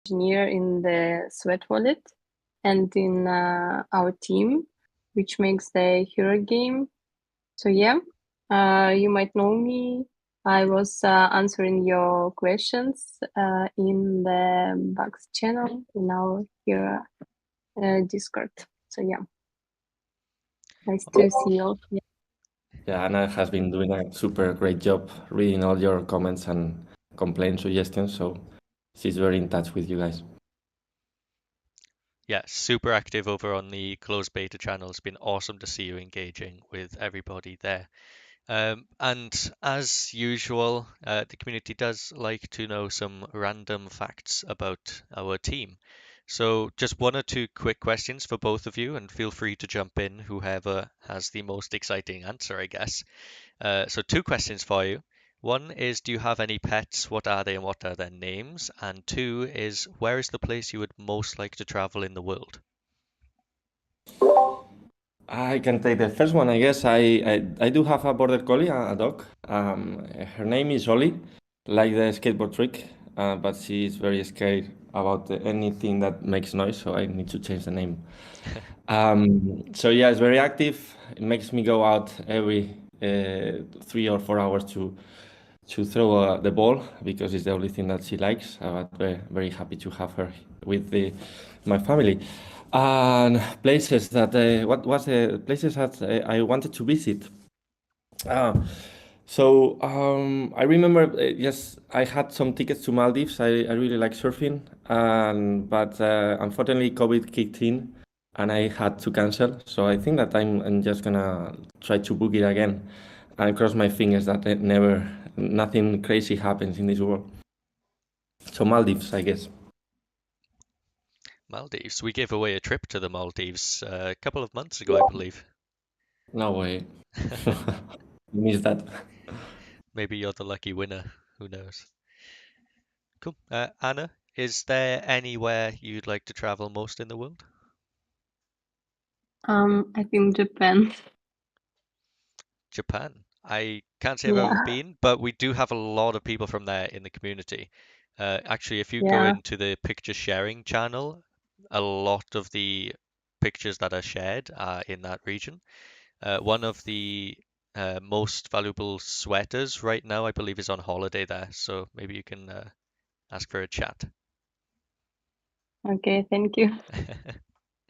engineer in the Sweat wallet and in our team, which makes the hero game. So yeah, you might know me. I was answering your questions in the Bugs channel in our hero Discord. So yeah, nice to see you all. Yeah. Yeah, Anna has been doing a super great job reading all your comments and complaint suggestions, so she's very in touch with you guys. Yeah, super active over on the closed beta channel. It's been awesome to see you engaging with everybody there. And as usual, the community does like to know some random facts about our team. So just one or two quick questions for both of you, and feel free to jump in, whoever has the most exciting answer, I guess. So two questions for you. One is, do you have any pets? What are they and what are their names? And two is, where is the place you would most like to travel in the world? I can take the first one, I guess. I do have a border collie, a dog. Her name is Ollie, like the skateboard trick, but she is very scared about anything that makes noise, so I need to change the name. So yeah, it's very active. It makes me go out every 3 or 4 hours to throw the ball because it's the only thing that she likes. But very, very happy to have her with my family. And places that what was the places that I wanted to visit. Ah, so I remember, yes, I had some tickets to Maldives. I really like surfing, but unfortunately COVID kicked in, and I had to cancel. So I think that I'm just gonna try to book it again, and cross my fingers that nothing crazy happens in this world. So Maldives, I guess. Maldives. We gave away a trip to the Maldives a couple of months ago, I believe. No way. Miss that. Maybe you're the lucky winner. Who knows? Cool. Anna, is there anywhere you'd like to travel most in the world? I think Japan. Japan. I can't say I've ever Yeah, been, but we do have a lot of people from there in the community. Actually, if you go yeah. into the picture sharing channel, a lot of the pictures that are shared are in that region. One of the most valuable sweaters right now, I believe, is on holiday there. So maybe you can ask for a chat. Okay, thank you.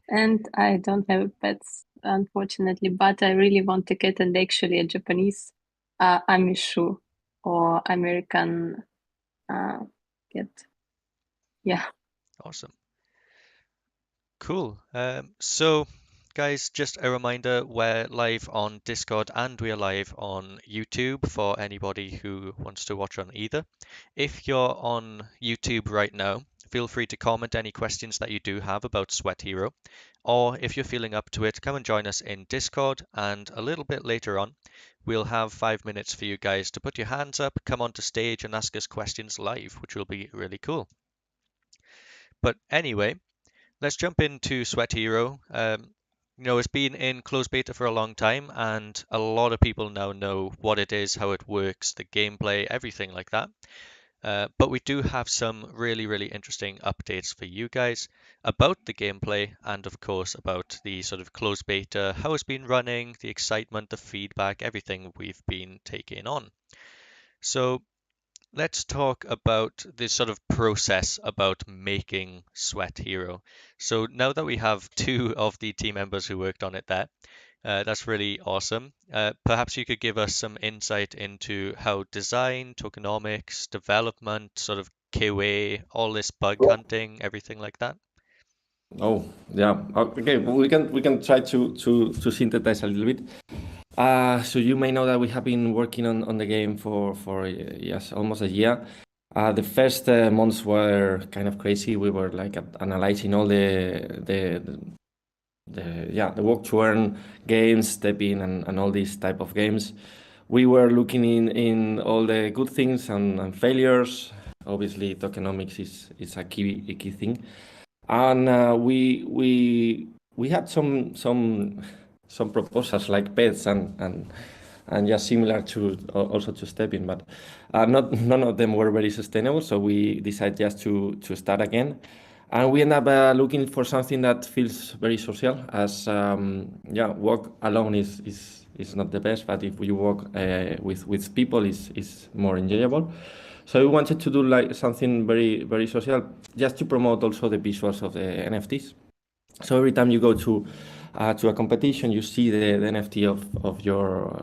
And I don't have pets, unfortunately, but I really want to get and actually a Japanese Amishu or American cat. Yeah. Awesome. Cool. So, guys, just a reminder, we're live on Discord and we're live on YouTube for anybody who wants to watch on either. If you're on YouTube right now, feel free to comment any questions that you do have about Sweat Hero. Or if you're feeling up to it, come and join us in Discord. And a little bit later on, we'll have 5 minutes for you guys to put your hands up, come onto stage, and ask us questions live, which will be really cool. But anyway, let's jump into Sweat Hero. It's been in closed beta for a long time, and a lot of people now know what it is, how it works, the gameplay, everything like that. But we do have some really, really interesting updates for you guys about the gameplay and, of course, about the sort of closed beta, how it's been running, the excitement, the feedback, everything we've been taking on. So let's talk about this sort of process about making Sweat Hero. So now that we have two of the team members who worked on it there, that's really awesome. Perhaps you could give us some insight into how design, tokenomics, development, sort of QA, all this bug hunting, everything like that. Oh, yeah. Okay, well, we can try to synthesize a little bit. So you may know that we have been working on the game for yes, almost a year. The first months were kind of crazy. We were like analyzing all the work to earn games, stepping and all these type of games. We were looking in all the good things and failures. Obviously, tokenomics is a key thing, and we had some proposals like pets and and just similar to also to Stepping, but none of them were very sustainable. So we decided just to start again, and we end up looking for something that feels very social. As walk alone is not the best, but if you walk with people is more enjoyable. So we wanted to do like something very social, just to promote also the visuals of the NFTs. So every time you go to a competition, you see the NFT of your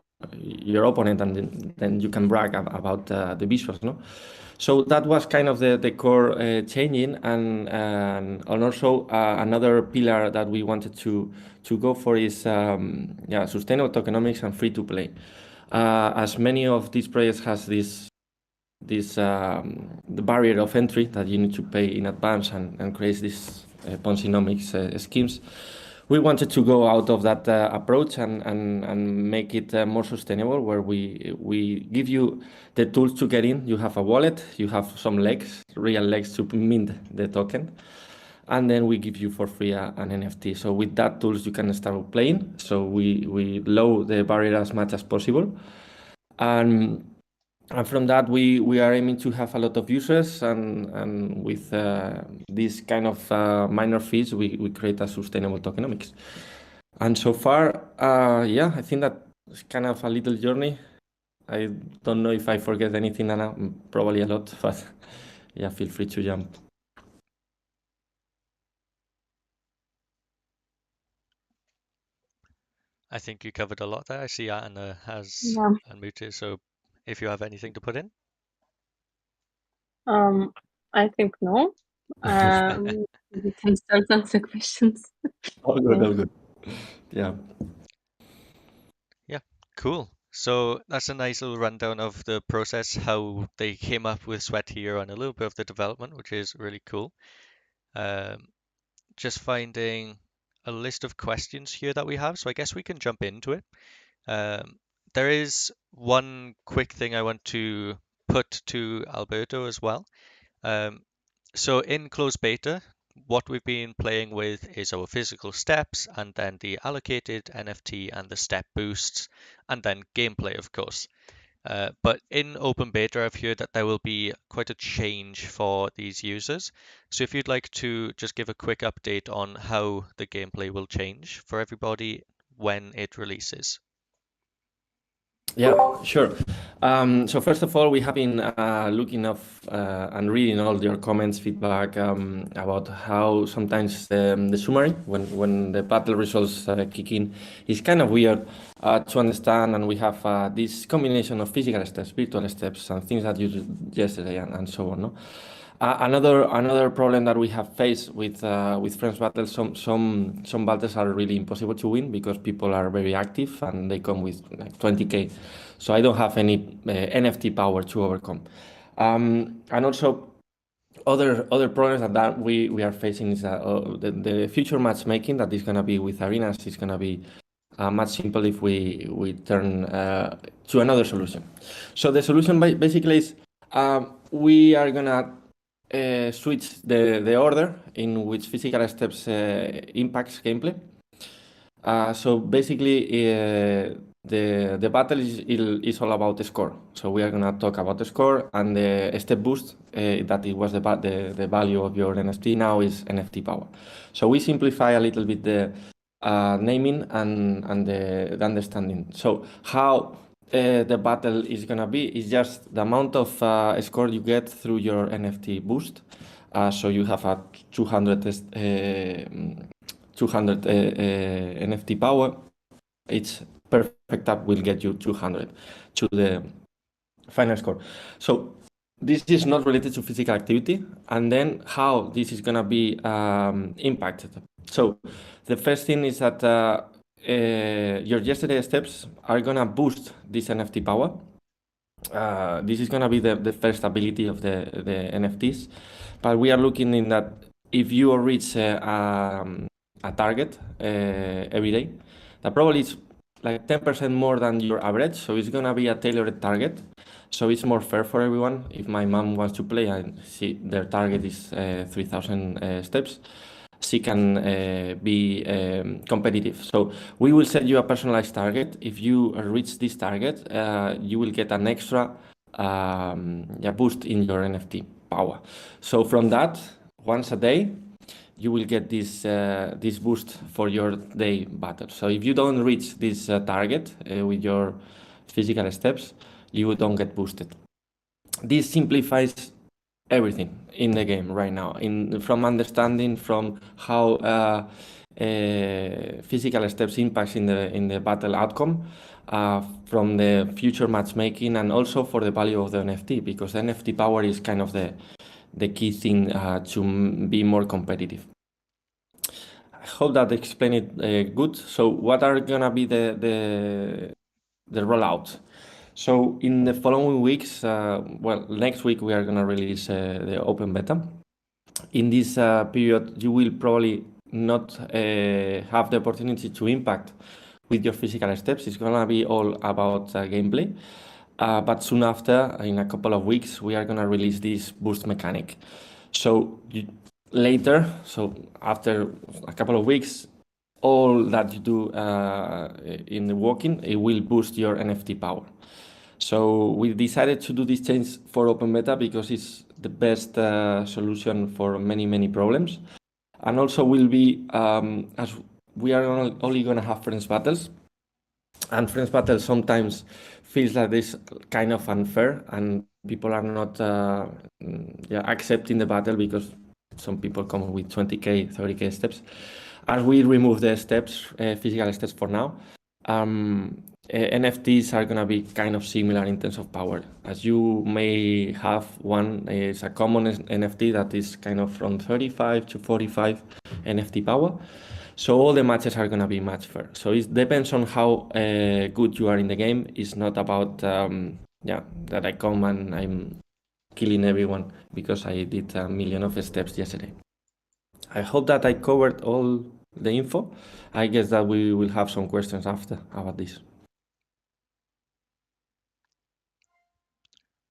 opponent, and then you can brag about the visuals, no? So that was kind of the core changing, and also another pillar that we wanted to go for is sustainable tokenomics and free to play. As many of these projects has this the barrier of entry that you need to pay in advance and create these Ponzinomics schemes. We wanted to go out of that approach and make it more sustainable, where we give you the tools to get in. You have a wallet, you have some legs, real legs to mint the token, and then we give you for free an NFT. So with that tools, you can start playing. So we lower the barrier as much as possible. And from that, we are aiming to have a lot of users, and with this kind of minor fees, we create a sustainable tokenomics. And so far, I think that it's kind of a little journey. I don't know if I forget anything, Anna, probably a lot, but yeah, feel free to jump. I think you covered a lot there. I see Anna has Yeah. unmuted, so if you have anything to put in. I think no. We can start answer questions. All good, Yeah. all good. Yeah. Yeah, cool. So that's a nice little rundown of the process, how they came up with Sweat Hero, and a little bit of the development, which is really cool. Just finding a list of questions here that we have, so I guess we can jump into it. There is one quick thing I want to put to Alberto as well. So in closed beta, what we've been playing with is our physical steps, and then the allocated NFT and the step boosts, and then gameplay, of course. But in open beta, I've heard that there will be quite a change for these users. So if you'd like to just give a quick update on how the gameplay will change for everybody when it releases. Yeah, sure. So first of all, we have been looking up and reading all your comments, feedback about how sometimes the summary, when the battle results kick in, is kind of weird to understand, and we have this combination of physical steps, virtual steps, and things that you did yesterday, and so on. No? Another problem that we have faced with friends battles, some battles are really impossible to win because people are very active and they come with like 20k, so I don't have any NFT power to overcome. And also other problems that we are facing is that the future matchmaking that is going to be with arenas is going to be much simpler if we turn to another solution. So the solution basically is we are going to switch the order in which physical steps impacts gameplay. So basically, the battle is all about the score. So we are gonna talk about the score, and the step boost that it was the value of your NFT now is NFT power. So we simplify a little bit the naming and the understanding. So how the battle is gonna be is just the amount of score you get through your NFT boost. So you have a 200 NFT power. It's perfect up will get you 200 to the final score. So this is not related to physical activity, and then how this is gonna be impacted. So the first thing is that your yesterday steps are gonna boost this NFT power. This is gonna be the first ability of the NFTs, but we are looking in that if you reach a target every day, that probably is like 10% more than your average, so it's gonna be a tailored target. So it's more fair for everyone. If my mom wants to play and see their target is 3,000 steps, she can be competitive. So we will set you a personalized target. If you reach this target, you will get an extra boost in your NFT power. So from that, once a day, you will get this boost for your day battle. So if you don't reach this target with your physical steps, you don't get boosted. This simplifies everything in the game right now, from understanding from how physical steps impacts in the battle outcome, from the future matchmaking, and also for the value of the NFT, because the NFT power is kind of the key thing to be more competitive. I hope that explained it good. So what are gonna be the rollout? So in the following weeks, next week we are gonna release the open beta. In this period, you will probably not have the opportunity to impact with your physical steps. It's gonna be all about gameplay. But soon after, in a couple of weeks, we are gonna release this boost mechanic. So later, so after a couple of weeks, all that you do in the walking, it will boost your NFT power. So we decided to do this change for open beta because it's the best solution for many problems, and also will be as we are only going to have friends battles, and friends battles sometimes feels like this kind of unfair, and people are not accepting the battle because some people come with 20k 30k steps. As we remove the steps, physical steps for now, NFTs are gonna be kind of similar in terms of power. As you may have one, it's a common NFT that is kind of from 35 to 45 NFT power. So all the matches are gonna be match fair. So it depends on how good you are in the game. It's not about that I come and I'm killing everyone because I did a million of steps yesterday. I hope that I covered all the info. I guess that we will have some questions after about this.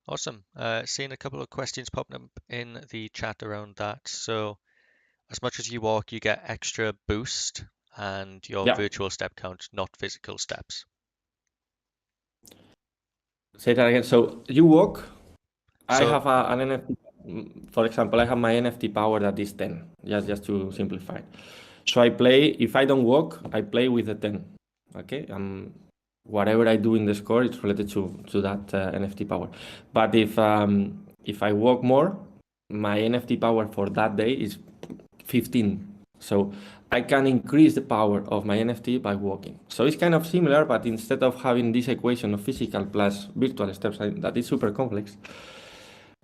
Awesome. Seeing a couple of questions popping up in the chat around that. So as much as you walk, you get extra boost and your virtual step count, not physical steps. Say that again. So you walk. I So- have an NFT. For example, I have my NFT power that is 10. Just to simplify. So I play. If I don't walk, I play with the 10. Okay. Whatever I do in the score, it's related to that NFT power. But if I walk more, my NFT power for that day is 15. So I can increase the power of my NFT by walking. So it's kind of similar, but instead of having this equation of physical plus virtual steps that is super complex,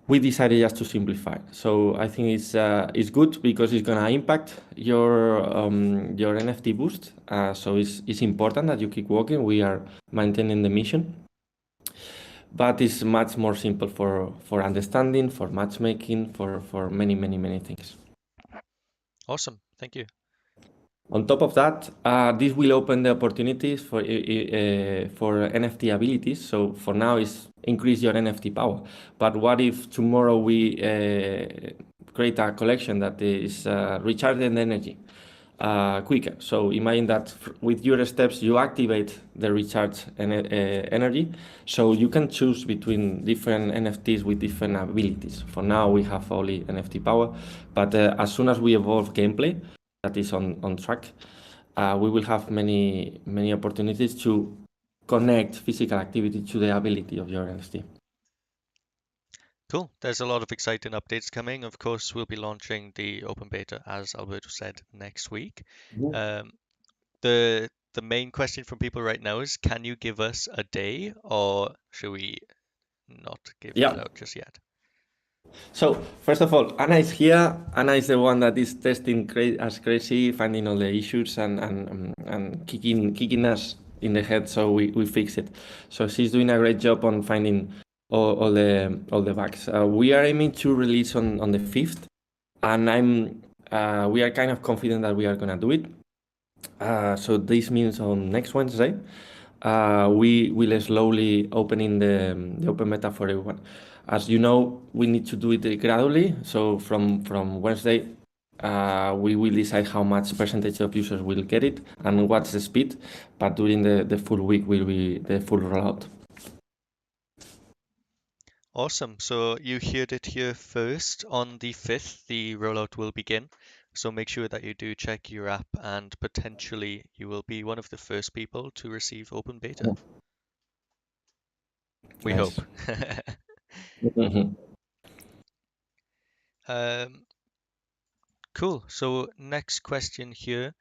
we decided just to simplify. So I think it's good because it's gonna impact your NFT boost. So it's important that you keep walking. We are maintaining the mission, but it's much more simple for understanding, for matchmaking, for many things. Awesome, thank you. On top of that, this will open the opportunities for NFT abilities. So for now, it's increase your NFT power. But what if tomorrow we create a collection that is recharging the energy quicker? So imagine that with your steps, you activate the recharge energy. So you can choose between different NFTs with different abilities. For now, we have only NFT power. But as soon as we evolve gameplay, that is on track, we will have many opportunities to connect physical activity to the ability of your NFT. Cool. There's a lot of exciting updates coming. Of course, we'll be launching the open beta, as Alberto said, next week. The main question from people right now is, can you give us a day, or should we not give that out just yet? So first of all, Anna is here. Anna is the one that is testing as crazy, finding all the issues and kicking us in the head, so we fix it. So she's doing a great job on finding all the bugs. We are aiming to release on the 5th, and we are kind of confident that we are gonna do it. So this means on next Wednesday, we will slowly opening the open beta for everyone. As you know, we need to do it gradually. So from Wednesday, we will decide how much percentage of users will get it and what's the speed, but during the full week will be the full rollout. Awesome. So you heard it here first. On the 5th, the rollout will begin. So make sure that you do check your app and potentially you will be one of the first people to receive open beta. We Nice. hope. Mhm. Cool. So next question here.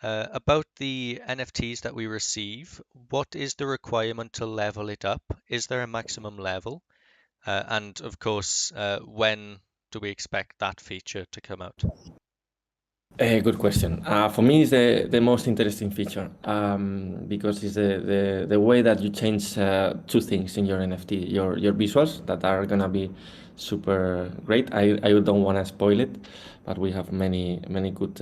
About the NFTs that we receive, what is the requirement to level it up? Is there a maximum level? And of course, when do we expect that feature to come out? Good question. For me, it's the most interesting feature because it's the way that you change two things in your NFT, your visuals that are gonna be super great. I don't want to spoil it, but we have many good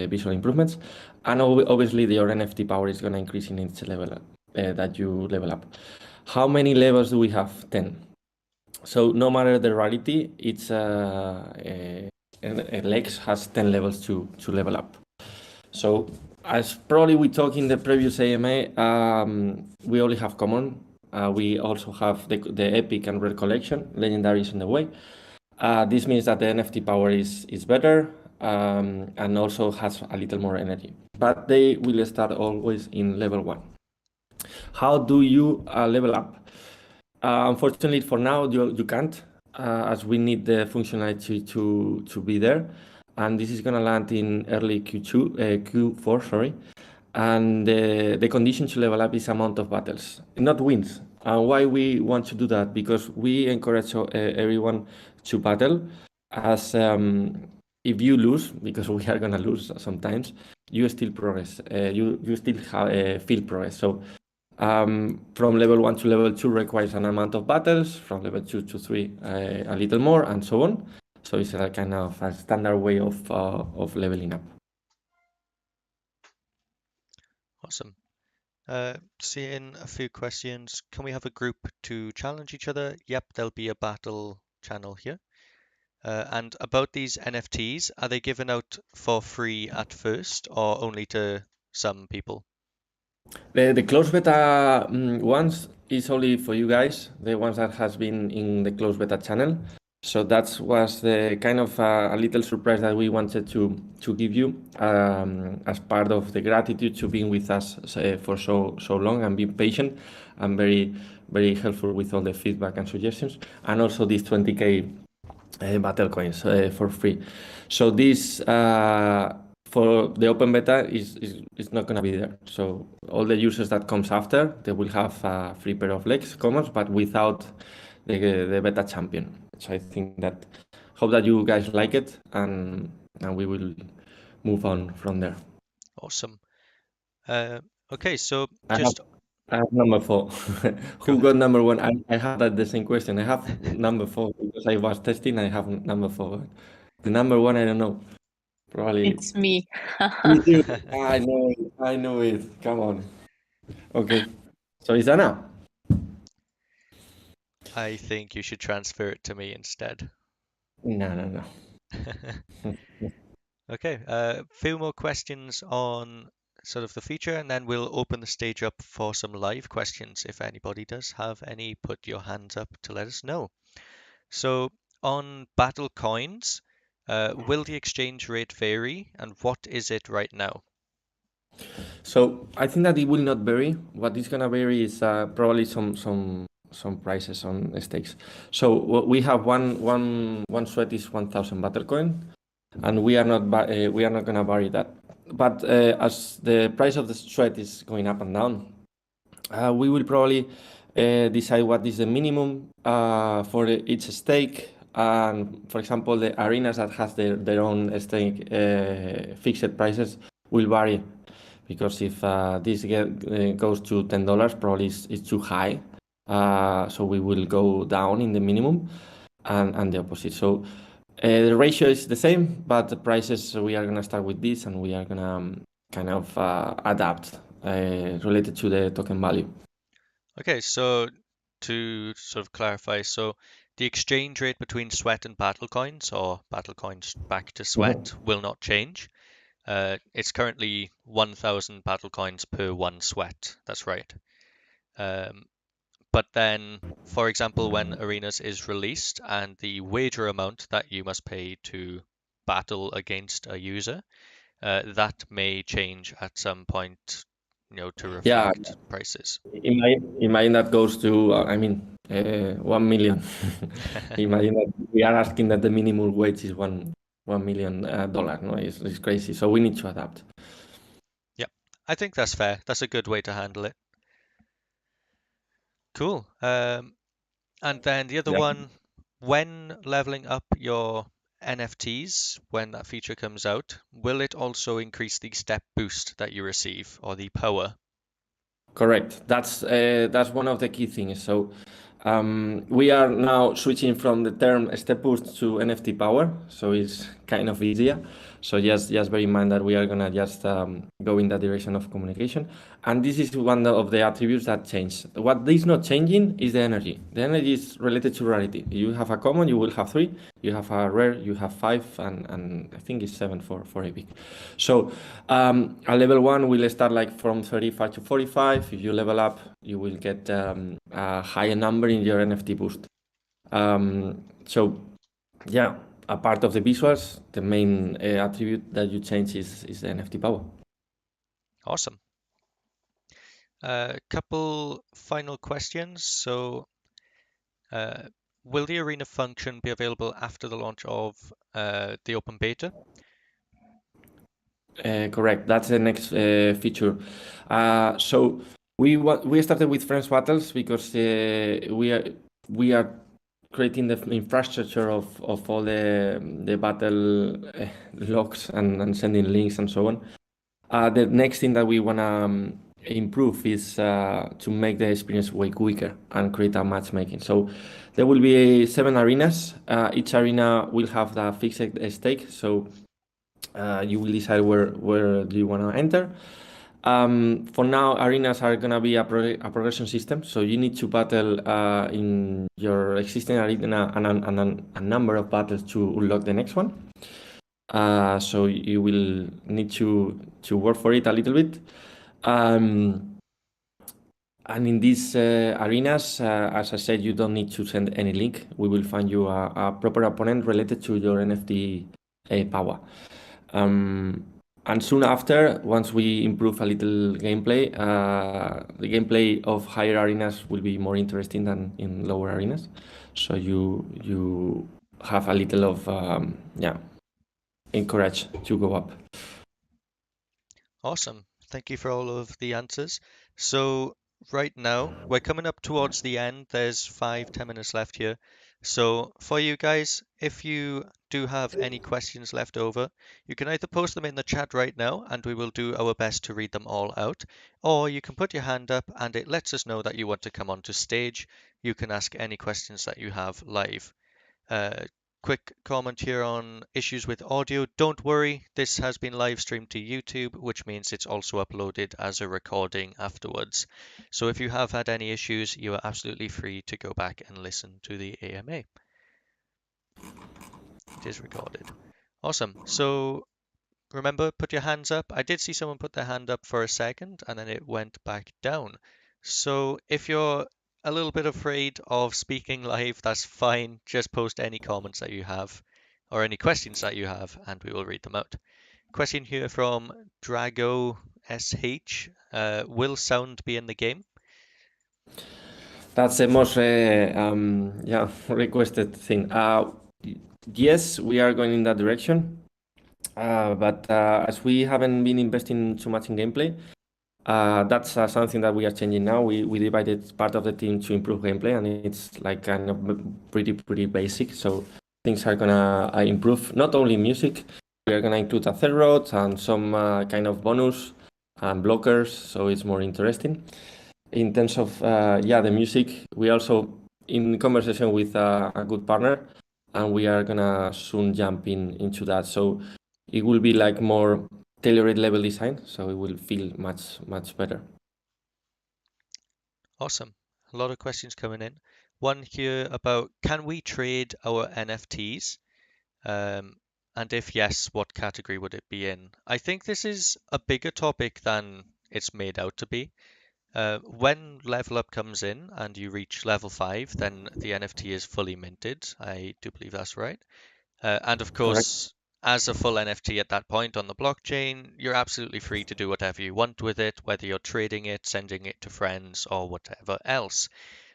visual improvements, and obviously your NFT power is gonna increase in each level that you level up. How many levels do we have? 10. So no matter the rarity, it's Lex has 10 levels to level up. So as probably we talked in the previous AMA, we only have common. We also have the epic and rare collection. Legendary is on the way. This means that the NFT power is better and also has a little more energy. But they will start always in level 1. How do you level up? Unfortunately, for now, you can't, as we need the functionality to be there. And this is going to land in early Q4, sorry. And the condition to level up is amount of battles, not wins. And why we want to do that? Because we encourage everyone to battle. As if you lose, because we are going to lose sometimes, you still progress. You still feel progress. So from level 1 to level 2 requires an amount of battles, from level 2 to 3 a little more, and so on. So it's a kind of a standard way of leveling up. Awesome. Seeing a few questions. Can we have a group to challenge each other? Yep, there'll be a battle channel here. And about these NFTs, are they given out for free at first or only to some people? The closed beta ones is only for you guys, the ones that has been in the closed beta channel. So that was the kind of a little surprise that we wanted to give you as part of the gratitude to being with us for so long and being patient and very helpful with all the feedback and suggestions, and also these 20k battle coins for free. So this for the open beta is not going to be there. So all the users that comes after, they will have a free pair of legs commons, but without the beta champion. So I think that hope that you guys like it, and we will move on from there. Awesome. Okay, so I just have number 4. go Who got ahead. number 1? I have that the same question. I have number 4 because I was testing. I have number 4. The number 1, I don't know. Probably It's me. it's you. I know it. I know it. Come on. Okay. So is that now? I think you should transfer it to me instead. No. Okay, a few more questions on sort of the feature, and then we'll open the stage up for some live questions. If anybody does have any, put your hands up to let us know. So on battle coins, will the exchange rate vary, and what is it right now? So I think that it will not vary. What is gonna vary is probably some prices on stakes. So we have one sweat is 1,000 battle coin, and we are not gonna vary that. But as the price of the sweat is going up and down, we will probably decide what is the minimum for each stake. And for example, the arenas that has their own stake fixed prices will vary, because if this goes to $10, probably it's too high. So we will go down in the minimum and the opposite. So the ratio is the same, but the prices, we are going to start with this, and we are going to kind of adapt related to the token value. Okay, so to sort of clarify, so the exchange rate between sweat and battle coins, or battle coins back to sweat, will not change. It's currently 1,000 battle coins per 1 sweat. That's right. But then, for example, when Arenas is released and the wager amount that you must pay to battle against a user, that may change at some point, to Yeah, reflect prices. imagine that goes to, 1 million. Imagine that we are asking that the minimum wage is $1 million. No, it's crazy. So we need to adapt. Yeah, I think that's fair. That's a good way to handle it. Cool. And then the other Yeah. one, when leveling up your NFTs, when that feature comes out, will it also increase the step boost that you receive or the power? Correct. That's one of the key things. So we are now switching from the term step boost to NFT power. So it's kind of easier. So just bear in mind that we are gonna just go in that direction of communication. And this is one of the attributes that change. What is not changing is the energy. The energy is related to rarity. You have a common, you will have 3. You have a rare, you have 5, and I think it's 7 for epic. So a level 1 will start like from 35 to 45. If you level up, you will get a higher number in your NFT boost. So yeah, a part of the visuals, the main attribute that you change is the NFT power. Awesome. A couple final questions. So, will the arena function be available after the launch of the open beta? Correct. That's the next feature. So we started with friends battles because we are creating the infrastructure of all the battle logs and sending links and so on. The next thing that we wanna improve is to make the experience way quicker and create a matchmaking. So there will be 7 arenas. Each arena will have the fixed stake. So you will decide where do you want to enter. For now, arenas are gonna be a progression system, so you need to battle in your existing arena and a number of battles to unlock the next one. So you will need to work for it a little bit. And in these arenas, as I said, you don't need to send any link. We will find you a proper opponent related to your NFT power. And soon after, once we improve a little gameplay, the gameplay of higher arenas will be more interesting than in lower arenas. So you have a little of encourage to go up. Awesome. Thank you for all of the answers. So right now, we're coming up towards the end. There's 5-10 minutes left here. So for you guys, if you do have any questions left over, you can either post them in the chat right now and we will do our best to read them all out, or you can put your hand up and it lets us know that you want to come onto stage. You can ask any questions that you have live. Quick comment here on issues with audio. Don't worry, this has been live streamed to YouTube, which means it's also uploaded as a recording afterwards. So if you have had any issues, you are absolutely free to go back and listen to the AMA. It is recorded. Awesome. So remember, put your hands up. I did see someone put their hand up for a second and then it went back down. So if you're a little bit afraid of speaking live, that's fine. Just post any comments that you have or any questions that you have and we will read them out. Question here from Drago SH. Will sound be in the game? That's the most requested thing. Yes, we are going in that direction. But as we haven't been investing too much in gameplay, that's something that we are changing now. We divided part of the team to improve gameplay, and it's like kind of pretty basic. So things are gonna improve. Not only music, we are gonna include a third road and some kind of bonus and blockers, so it's more interesting. In terms of the music, we also in conversation with a good partner, and we are gonna soon jump into that. So it will be like more tailored level design, so it will feel much better. Awesome. a lot of questions coming in. One here about, can we trade our NFTs? And if yes, what category would it be in? I think this is a bigger topic than it's made out to be. When level up comes in and you reach level 5, then the NFT is fully minted. I do believe that's right. And of Correct. course, as a full NFT at that point on the blockchain, you're absolutely free to do whatever you want with it, whether you're trading it, sending it to friends, or whatever else.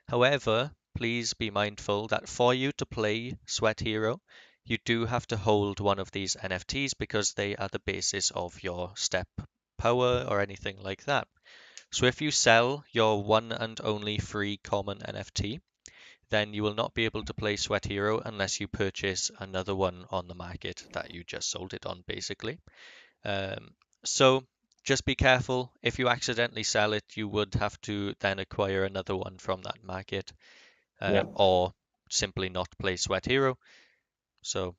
However, please be mindful that for you to play Sweat Hero, you do have to hold one of these NFTs because they are the basis of your step power or anything like that. So if you sell your one and only free common NFT, then you will not be able to play Sweat Hero unless you purchase another one on the market that you just sold it on, basically. So just be careful. If you accidentally sell it, you would have to then acquire another one from that market, Yeah. or simply not play Sweat Hero. So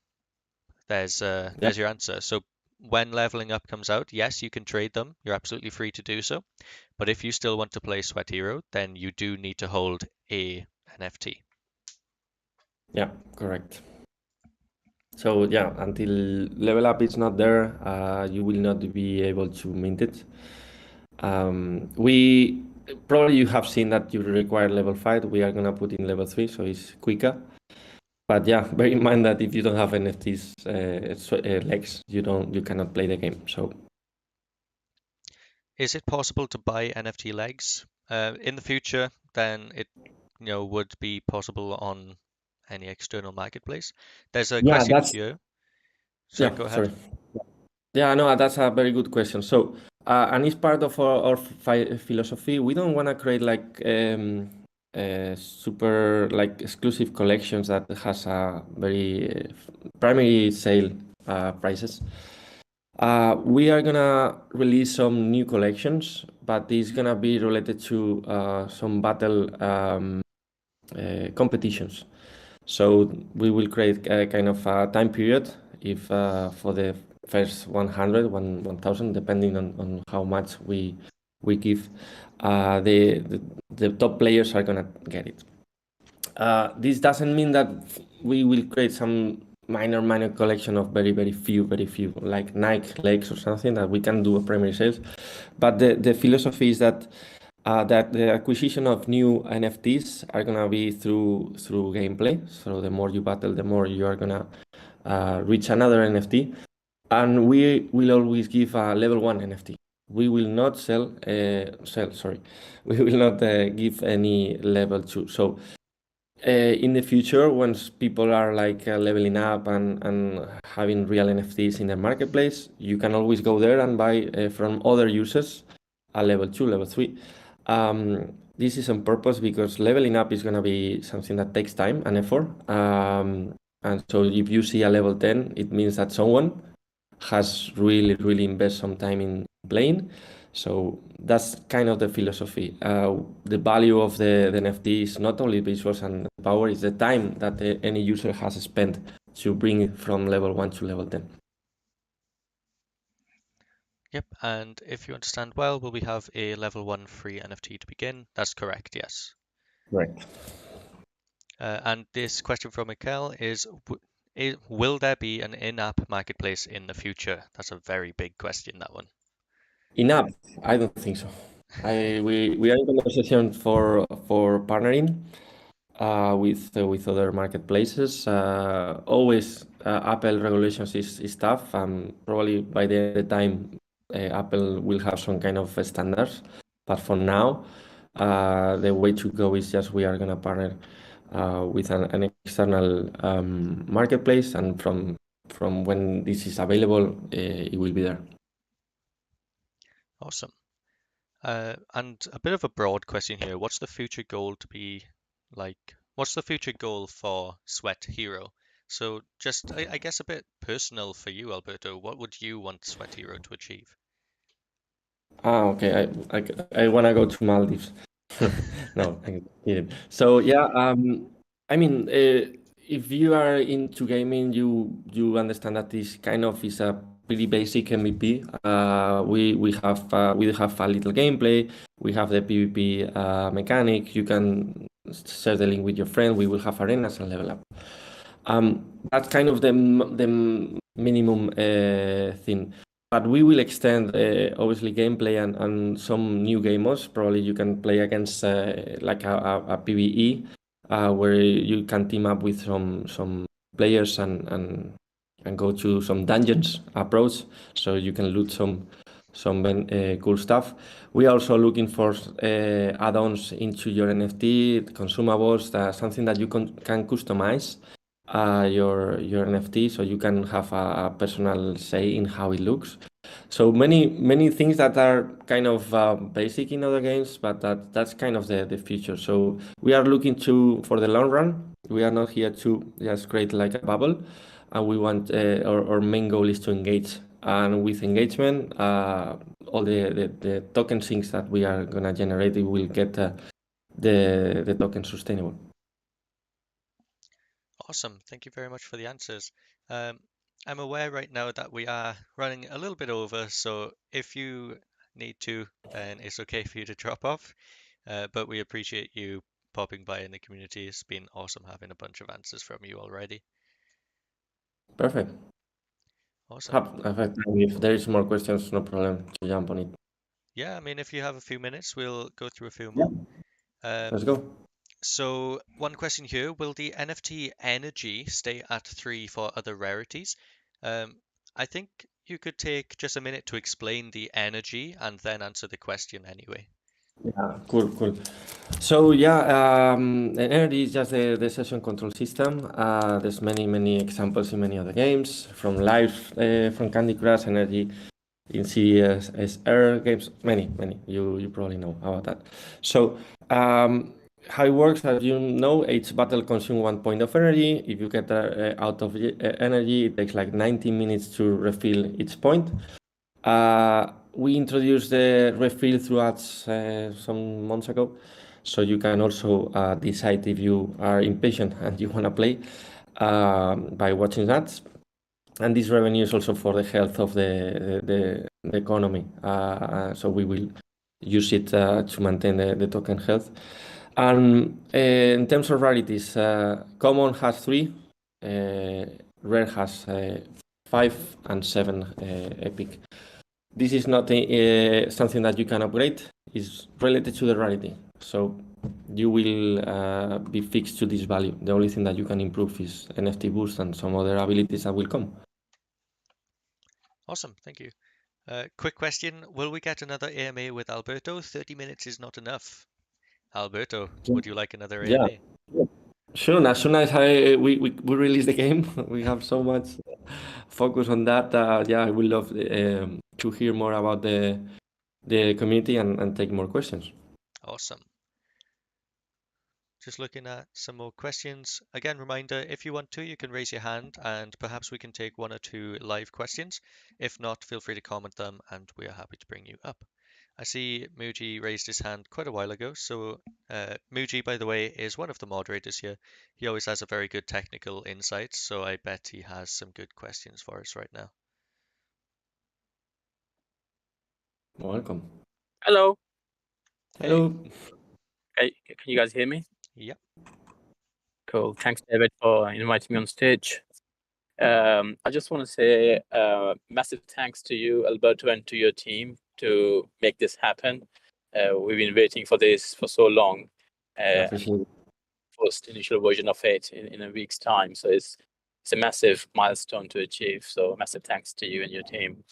there's your answer. So when leveling up comes out, yes, you can trade them. You're absolutely free to do so. But if you still want to play Sweat Hero, then you do need to hold a NFT. Yeah, correct. So yeah, until level up is not there, you will not be able to mint it. We probably you have seen that you require level 5. We are gonna put in level 3, so it's quicker. But yeah, bear in mind that if you don't have NFTs legs, you cannot play the game. So Is it possible to buy NFT legs in the future? Then it would be possible on any external marketplace. There's a yeah, question here. Sorry, yeah. go ahead. Sorry. Yeah, no, that's a very good question. So, and it's part of our philosophy. We don't want to create like super like exclusive collections that has a very primary sale prices. We are gonna release some new collections, but it's gonna be related to some battle competitions. So we will create a kind of a time period if for the first 100, 1000, depending on how much we give, the top players are gonna get it. This doesn't mean that we will create some minor collection of very few, like Nike legs or something that we can do a primary sales. But the philosophy is that that the acquisition of new NFTs are gonna be through gameplay. So the more you battle, the more you are gonna reach another NFT, and we will always give a level 1 NFT. We will not sell. Sorry, we will not give any level 2. So in the future, once people are like leveling up and having real NFTs in the marketplace, you can always go there and buy from other users a level 2, level 3. This is on purpose because leveling up is going to be something that takes time and effort. And so if you see a level 10, it means that someone has really invested some time in playing. So that's kind of the philosophy. The value of the NFT is not only visuals and power, it's the time that any user has spent to bring it from level 1 to level 10. Yep, and if you understand well, will we have a level 1 free NFT to begin? That's correct, yes. Correct. And this question from Mikel is, will there be an in-app marketplace in the future? That's a very big question, that one. In-app? I don't think so. We are in conversation for partnering with other marketplaces. Always Apple regulations is tough, and probably by the time Apple will have some kind of standards. But for now, the way to go is just we are gonna partner with an external marketplace, and from when this is available, it will be there. Awesome. And a bit of a broad question here. What's the future goal to be like? What's the future goal for Sweat Hero? So just, I guess, a bit personal for you, Alberto. What would you want Sweat Hero to achieve? Okay. I want to go to Maldives. No, I'm kidding. So yeah, I mean, if you are into gaming, you understand that this kind of is a pretty basic MVP. We have a little gameplay. We have the PvP mechanic. You can share the link with your friend. We will have arenas and level up. That's kind of the minimum thing. But we will extend obviously gameplay and some new game modes. Probably you can play against like a PvE where you can team up with some players and go to some dungeons approach, so you can loot some cool stuff. We are also looking for add-ons into your NFT, consumables, something that you can customize your NFT, so you can have a personal say in how it looks. So many things that are kind of basic in other games, but that's kind of the future. So we are looking for the long run. We are not here to just create like a bubble, and we want our main goal is to engage. And with engagement, all the token things that we are gonna generate, we will get the token sustainable. Awesome. Thank you very much for the answers. I'm aware right now that we are running a little bit over, so if you need to, then it's okay for you to drop off. But we appreciate you popping by in the community. It's been awesome having a bunch of answers from you already. Perfect. Awesome. If there is more questions, no problem to jump on it. Yeah, I mean, if you have a few minutes, we'll go through a few Yeah. more. Let's go. So one question here, will the NFT energy stay at 3 for other rarities? I think you could take just a minute to explain the energy and then answer the question anyway. Yeah, cool. So yeah, the energy is just the session control system. There's many examples in many other games, from live, from Candy Crush, energy in CSR games, many. You probably know about that. So how it works, as you know, each battle consumes 1 point of energy. If you get out of energy, it takes like 90 minutes to refill each point. We introduced the refill through ads some months ago, so you can also decide if you are impatient and you want to play by watching ads. And this revenue is also for the health of the economy. So we will use it to maintain the token health. And in terms of rarities, common has 3, rare has 5, and 7 epic. This is not something that you can upgrade. It's related to the rarity. So you will be fixed to this value. The only thing that you can improve is NFT boost and some other abilities that will come. Awesome, thank you. Quick question, will we get another AMA with Alberto? 30 minutes is not enough. Alberto, would you like another Yeah. AMA? Sure. As soon as we release the game, we have so much focus on that. Yeah, I would love to hear more about the community and take more questions. Awesome. Just looking at some more questions. Again, reminder, if you want to, you can raise your hand and perhaps we can take 1 or 2 live questions. If not, feel free to comment them and we are happy to bring you up. I see Muji raised his hand quite a while ago. So Muji, by the way, is one of the moderators here. He always has a very good technical insight, so I bet he has some good questions for us right now. Welcome. Hello. Hello. Can you guys hear me? Yep. Cool. Thanks, David, for inviting me on stage. I just want to say massive thanks to you, Alberto, and to your team to make this happen. We've been waiting for this for so long. Appreciate it. First initial version of it in a week's time. So it's a massive milestone to achieve. So massive thanks to you and your team.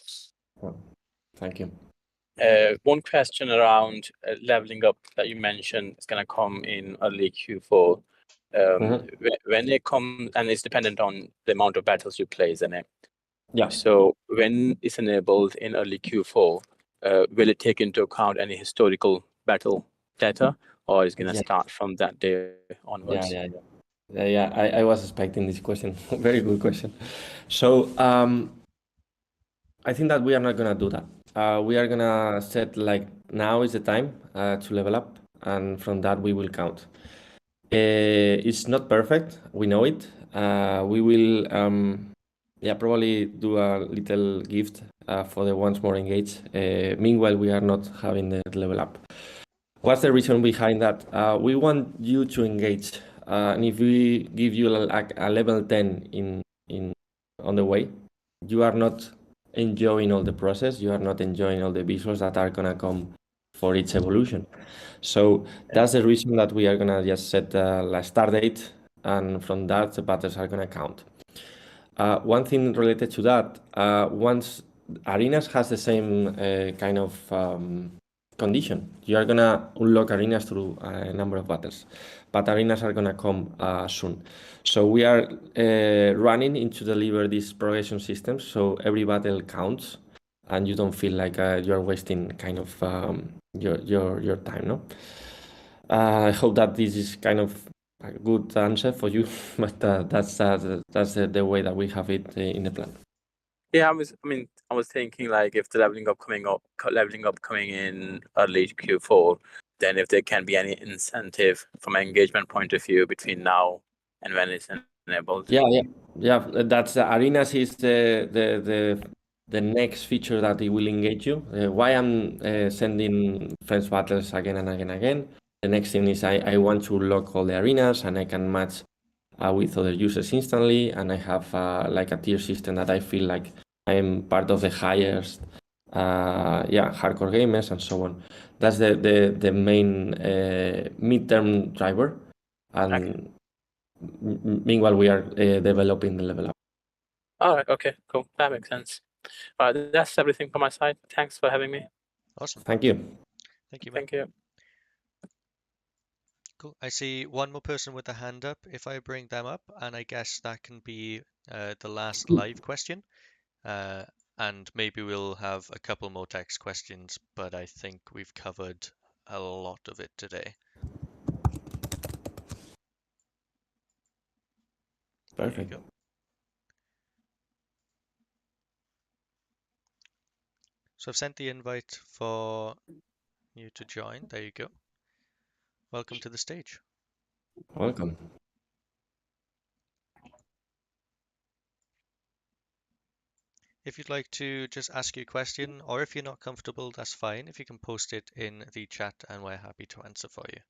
Thank you. One question around leveling up that you mentioned is going to come in early Q4. When it comes, and it's dependent on the amount of battles you play, isn't it? Yeah. So when it's enabled in early Q4, will it take into account any historical battle data, or is it going to start from that day onwards? Yeah. I was expecting this question. Very good question. So I think that we are not gonna do that. We are gonna set like now is the time to level up, and from that we will count. It's not perfect. We know it. We will yeah, probably do a little gift for the ones more engaged. Meanwhile, we are not having the level up. What's the reason behind that? We want you to engage, and if we give you a level 10 in on the way, you are not enjoying all the process. You are not enjoying all the visuals that are gonna come for each evolution. So that's the reason that we are gonna just set a start date, and from that the battles are gonna count. One thing related to that, once arenas has the same kind of condition. You are gonna unlock arenas through a number of battles, but arenas are gonna come soon. So we are running into deliver these progression systems, so every battle counts, and you don't feel like you're wasting kind of your time. No, I hope that this is kind of a good answer for you, but that's the way that we have it in the plan. Yeah, I was thinking like if the leveling up coming in early Q4, then if there can be any incentive from an engagement point of view between now and when it's enabled. Yeah. That's arenas is the next feature that it will engage you. Why I'm sending friends battles again and again and again. The next thing is I want to lock all the arenas and I can match with other users instantly, and I have like a tier system that I feel like I am part of the highest hardcore gamers and so on. That's the main midterm driver, and Okay. meanwhile we are developing the level up. All right. Okay. Cool. That makes sense. All right. That's everything from my side. Thanks for having me. Awesome. Thank you. Thank you, man. Thank you. Cool. I see one more person with a hand up. If I bring them up, and I guess that can be the last live question. And maybe we'll have a couple more text questions, but I think we've covered a lot of it today. There you Perfect. go. So I've sent the invite for you to join. There you go. Welcome to the stage. Welcome. If you'd like to just ask your question, or if you're not comfortable, that's fine. If you can post it in the chat, and we're happy to answer for you.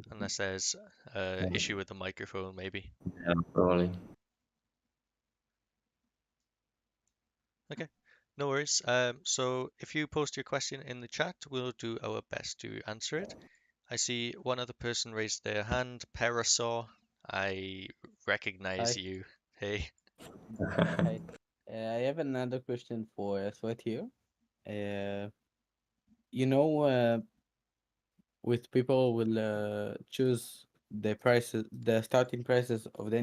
Unless there's an issue with the microphone, maybe. Yeah, probably. Okay, no worries. So if you post your question in the chat, we'll do our best to answer it. I see one other person raised their hand, Parasaur. I recognize Hi. you. Hey. Hi. I have another question for Sweat here. You know, with people will choose the starting prices of the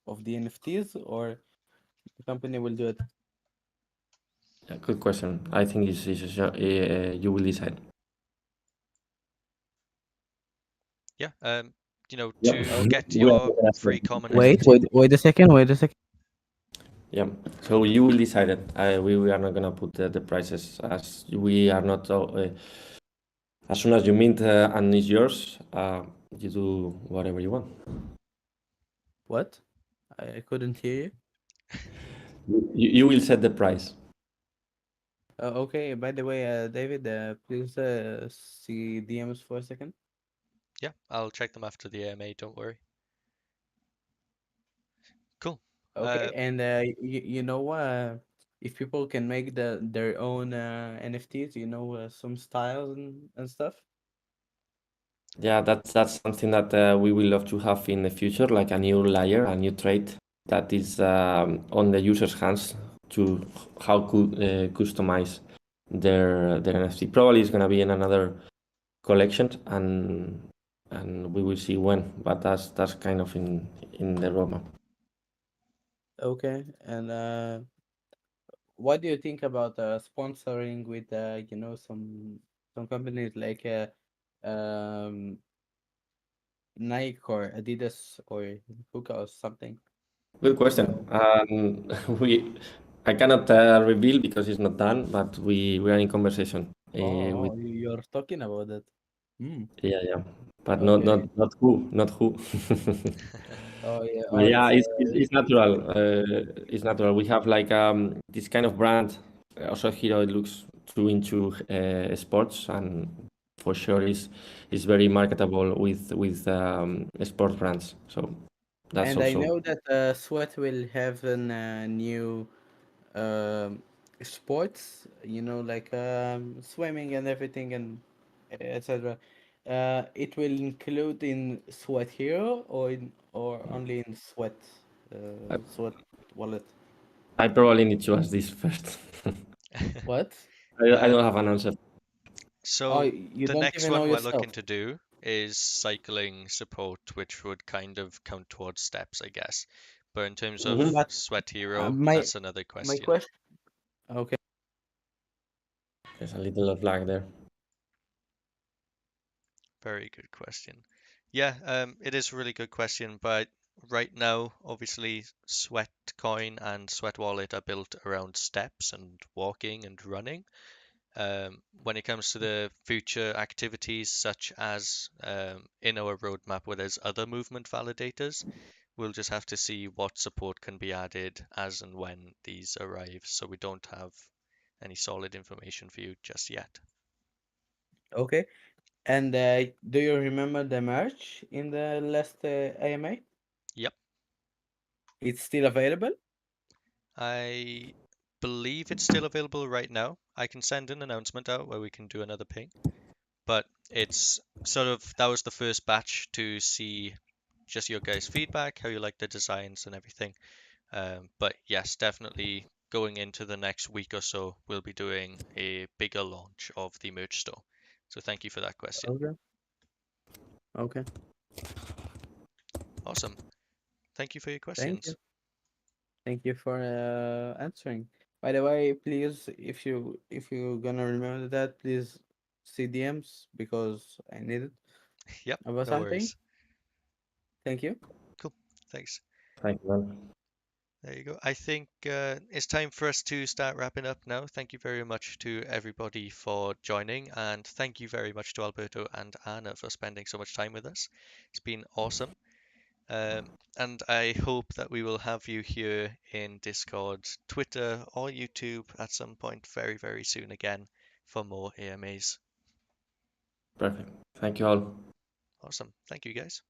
NFTs, or the company will do it? Yeah, good question. I think you will decide. Yeah. You know, Yeah. to get We are your gonna free say- common Wait NFT. a second. Wait a second. Yeah. So you will decide it. We are not gonna put the prices, as we are not. As soon as you mint and it's yours, you do whatever you want. What? I couldn't hear you. You will set the price. Okay. By the way, David, please see DMs for a second. Yeah, I'll check them after the AMA, don't worry. Cool. Okay. And you know, if people can make their own NFTs, you know, some styles and stuff. Yeah, that's something that we will love to have in the future, like a new layer, a new trait that is on the user's hands to how could customize their NFT. Probably it's gonna be in another collection, and we will see when. But that's kind of in the roadmap. Okay. And what do you think about sponsoring with you know, some companies like um Nike or Adidas or Hoka or something? Good question. I cannot reveal because it's not done, but we are in conversation with. You're talking about that. Hmm. Yeah, but Okay. not who. Oh yeah. But Oh, yeah, it's it's natural. It's natural. We have like this kind of brand. Also, Hero it looks too into sports, and for sure is very marketable with sports brands. So that's and I also know that Sweat will have a new um, sports, like swimming and everything and etc. It will include in Sweat Hero or only in I, Sweat Wallet. I probably need to ask this first. What? I don't Um, have an answer. Oh, so you the don't next even know one we're yourself. looking to do is cycling support, which would kind of count towards steps, I guess. But in terms of Mm-hmm. But Sweat Hero, my that's another my question. question. Okay. There's a little of lag there. Very good question. Yeah, it is a really good question, but right now, obviously, Sweat Coin and Sweat Wallet are built around steps and walking and running. When it comes to the future activities, such as in our roadmap where there's other movement validators, we'll just have to see what support can be added as and when these arrive. So we don't have any solid information for you just yet. Okay. And do you remember the merch in the last AMA? Yep, It's still available? I believe it's still available right now. I can send an announcement out where we can do another ping, but it's sort of that was the first batch to see just your guys' feedback, how you like the designs and everything. But yes, definitely going into the next week or so, we'll be doing a bigger launch of the merch store. So thank you for that question. Okay. Okay. Awesome. Thank you for your Thank questions. you. Thank you for answering. By the way, please, if you're gonna remember that, please see DMs because I need it Yep, about no something. worries. Thank you. Cool. Thanks. Thank you, man. There you go. I think it's time for us to start wrapping up now. Thank you very much to everybody for joining, and thank you very much to Alberto and Anna for spending so much time with us. It's been awesome. And I hope that we will have you here in Discord, Twitter, or YouTube at some point very, very soon again for more AMAs. Perfect. Thank you all. Awesome. Thank you, guys.